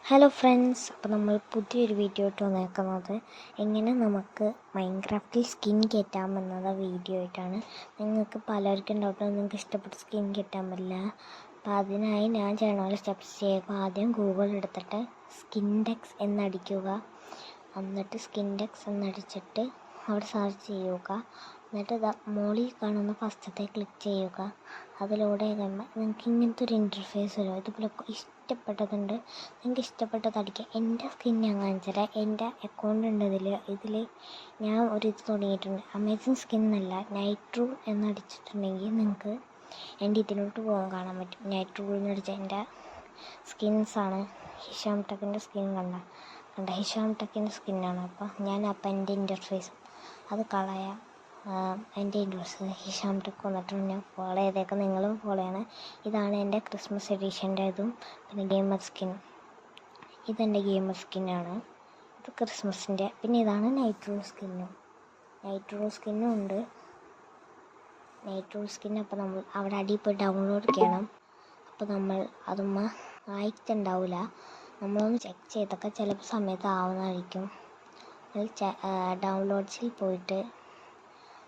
Hello friends, അപ്പോൾ നമ്മൾ പുതിയൊരു വീഡിയോ ഇട്ട് വന്നേക്കുന്നത് എങ്ങനെ നമുക്ക് മൈൻക്രാഫ്റ്റിൽ സ്കിൻ കയറ്റാമെന്നത് വീഡിയോ ആയിട്ടാണ്. നിങ്ങൾക്ക് പലർക്കും ഡൗട്ട് നിങ്ങൾക്ക് ഇഷ്ടപ്പെട്ട സ്കിൻ കയറ്റാൻ പറ്റില്ല. അപ്പോൾ അതിനായി ഞാൻ ചെയ്യണ പോലെ സ്റ്റെപ്സ് ചെയ്യുക. ആദ്യം ഗൂഗിൾ എടുത്തിട്ട് സ്കിൻഡെക്സ് എന്നടിക്കുക. എന്നിട്ട് സ്കിൻഡെക്സ് എന്നടിച്ചിട്ട് അവിടെ സെർച്ച് ചെയ്യുക. എന്നിട്ട് മോളിൽ കാണുന്ന ഫസ്റ്റത്തെ ക്ലിക്ക് ചെയ്യുക. അതിലൂടെ നിങ്ങൾക്ക് ഇങ്ങനത്തെ ഒരു ഇൻ്റർഫേസ് വരും. ഇതുപോലെ ഇഷ്ടപ്പെട്ടതുണ്ട്, നിങ്ങൾക്ക് ഇഷ്ടപ്പെട്ടത് അടിക്കുക. എൻ്റെ സ്കിൻ ഞാൻ കാണിച്ചുതരാം. എൻ്റെ അക്കൗണ്ട് ഉണ്ട് ഇതിൽ ഞാൻ ഒരു ഇത് തുടങ്ങിയിട്ടുണ്ട്. അമേസിങ് സ്കിൻ എന്നല്ല, നൈറ്റ് റൂൾ എന്നടിച്ചിട്ടുണ്ടെങ്കിൽ നിങ്ങൾക്ക് എൻ്റെ ഇതിലോട്ട് പോകാൻ കാണാൻ പറ്റും. നൈറ്റ് റൂൾ എന്നടിച്ച എൻ്റെ സ്കിൻസാണ്. ഹിഷാം ടെക്കിൻ്റെ സ്കിൻ കണ്ട ഹിഷാം ടെക്കിൻ്റെ സ്കിന്നാണ്. അപ്പം എൻ്റെ ഇൻ്റർഫേസ് അത് കളയാം. എൻ്റെ ഇൻട്രസ്റ്റ് ഹിഷാം ടെക്ക് വന്നിട്ടുണ്ട്. ഞാൻ ഫോളോ ചെയ്തേക്കാം, നിങ്ങളും ഫോളോ ചെയ്യണം. ഇതാണ് എൻ്റെ ക്രിസ്മസ് എഡീഷൻ്റെ ഇതും. പിന്നെ ഗെയിമർ സ്കിൻ, ഇതെൻ്റെ ഗെയിമർ സ്കിന്നാണ്. ഇത് ക്രിസ്മസിൻ്റെ. പിന്നെ ഇതാണ് നൈറ്റ് റൂൾ സ്കിന്നും ഉണ്ട്. നൈറ്റ് റൂൾ സ്കിൻ അപ്പോൾ നമ്മൾ അവിടെ അടിയിൽ പോയി ഡൗൺലോഡ് ചെയ്യണം. അപ്പോൾ നമ്മൾ അതൊന്നും ആയിട്ടുണ്ടാവില്ല. നമ്മളൊന്ന് ചെക്ക് ചെയ്തൊക്കെ ചിലപ്പോൾ സമയത്ത് ആവുന്നതായിരിക്കും. ഡൗൺലോഡ്സിൽ പോയിട്ട്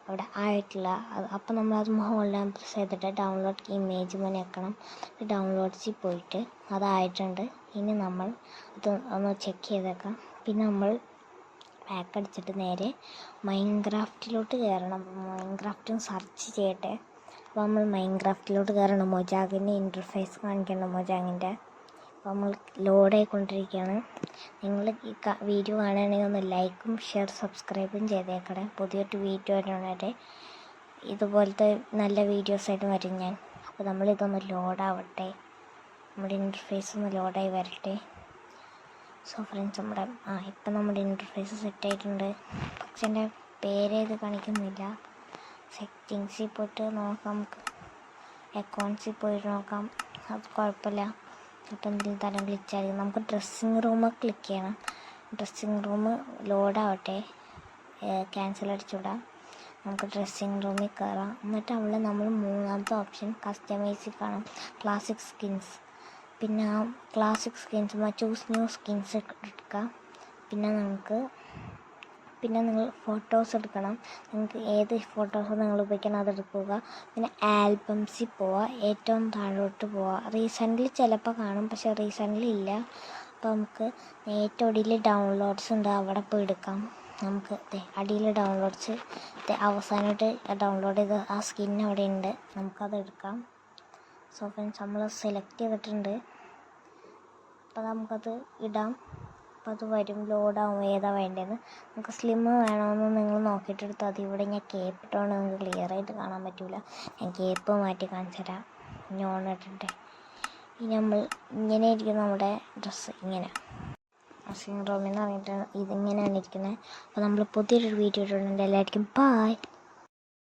അവിടെ ആയിട്ടില്ല. അപ്പോൾ നമ്മളത് ഹോൾഡ് പ്രസ് ചെയ്തിട്ട് ഡൗൺലോഡ് ഇമേജ് ഞെക്കണം. ഡൗൺലോഡ്സിൽ പോയിട്ട് അതായിട്ടുണ്ട്. ഇനി നമ്മൾ ഇത് ഒന്ന് ചെക്ക് ചെയ്തേക്കാം. പിന്നെ നമ്മൾ ബാക്ക് അടിച്ചിട്ട് നേരെ മൈൻക്രാഫ്റ്റിലോട്ട് കയറണം. മൈൻക്രാഫ്റ്റും സെർച്ച് ചെയ്യട്ടെ. അപ്പോൾ നമ്മൾ മൈൻക്രാഫ്റ്റിലോട്ട് കയറണം. മൊജാഗിൻ്റെ ഇൻ്റർഫേസ് കാണിക്കണം. മൊജാഗിൻ്റെ അപ്പോൾ നമ്മൾ ലോഡ് ആയിക്കൊണ്ടിരിക്കുകയാണ്. നിങ്ങൾ ഈ വീഡിയോ കാണുകയാണെങ്കിൽ ഒന്ന് ലൈക്കും ഷെയർ സബ്സ്ക്രൈബും ചെയ്തേക്കണേ. പുതിയൊരു വീഡിയോ ആയിട്ട് ഇതുപോലത്തെ നല്ല വീഡിയോസായിട്ട് വരും ഞാൻ. അപ്പോൾ നമ്മളിതൊന്ന് ലോഡാവട്ടെ, നമ്മുടെ ഇൻ്റർഫേസ് ഒന്ന് ലോഡായി വരട്ടെ. സോ ഫ്രണ്ട്സ്, ഇപ്പം നമ്മുടെ ഇൻ്റർഫേസ് സെറ്റായിട്ടുണ്ട്. പക്ഷെ എൻ്റെ പേരേത് കാണിക്കുന്നില്ല. സെറ്റിങ്സിൽ പോയിട്ട് നോക്കാം, നമുക്ക് അക്കൗണ്ട്സിൽ പോയിട്ട് നോക്കാം. അത് കുഴപ്പമില്ല. അപ്പോൾ എന്തെങ്കിലും തരം ഗ്ലിച്ചായിരിക്കും. നമുക്ക് ഡ്രസ്സിങ് റൂം ക്ലിക്ക് ചെയ്യണം. ഡ്രസ്സിങ് റൂം ലോഡാവട്ടെ. ക്യാൻസൽ അടിച്ചുവിടാം. നമുക്ക് ഡ്രസ്സിങ് റൂമിൽ കയറാം. എന്നിട്ട് അവിടെ നമ്മൾ മൂന്നാമത്തെ ഓപ്ഷൻ കസ്റ്റമൈസിൽ കാണാം, ക്ലാസിക് സ്കിൻസ്. പിന്നെ ആ classic skins choose new skins എടുക്കാം. പിന്നെ നിങ്ങൾ ഫോട്ടോസ് എടുക്കണം. നിങ്ങൾക്ക് ഏത് ഫോട്ടോസ് നിങ്ങൾ ഉപയോഗിക്കണം അതെടുക്കുക. പിന്നെ ആൽബംസിൽ പോവുക, ഏറ്റവും താഴോട്ട് പോവുക. റീസെൻ്റ്ലി ചിലപ്പോൾ കാണും, പക്ഷേ റീസെൻ്റ്ലി ഇല്ല. അപ്പോൾ നമുക്ക് ഏറ്റവും അടിയിൽ ഡൗൺലോഡ്സ് ഉണ്ട്, അവിടെ പോയി എടുക്കാം. നമുക്ക് അടിയിൽ ഡൗൺലോഡ്സ് അവസാനമായിട്ട് ഡൗൺലോഡ് ചെയ്ത് ആ സ്കിൻ അവിടെ ഉണ്ട്, നമുക്കത് എടുക്കാം. സോ ഫ്രണ്ട്സ്, നമ്മൾ സെലക്ട് ചെയ്തിട്ടുണ്ട്. അപ്പോൾ നമുക്കത് ഇടാം. അപ്പോൾ അത് വരും, ലോഡാവും ഏതാ വേണ്ടതെന്ന്. നമുക്ക് സ്ലിം വേണമെന്ന് നിങ്ങൾ നോക്കിയിട്ടെടുത്താൽ മതി. ഇവിടെ ഞാൻ കേപ്പ് ഇട്ടുകൊണ്ട് നിങ്ങൾക്ക് ക്ലിയർ ആയിട്ട് കാണാൻ പറ്റില്ല. ഞാൻ കേപ്പ് മാറ്റി കാണിച്ചു തരാം. ഞാൻ ഇട്ടിട്ട് ഇനി നമ്മൾ ഇങ്ങനെ ഇരിക്കും നമ്മുടെ ഡ്രസ്സ്. ഇങ്ങനെ ഡ്രസ്സിങ് റൂമിൽ നിന്ന് പറഞ്ഞിട്ട് ഇതിങ്ങനെയാണ് ഇരിക്കുന്നത്. അപ്പോൾ നമ്മൾ പുതിയൊരു വീഡിയോ ഇട്ടിട്ടുണ്ട്. എല്ലാവർക്കും ബൈ.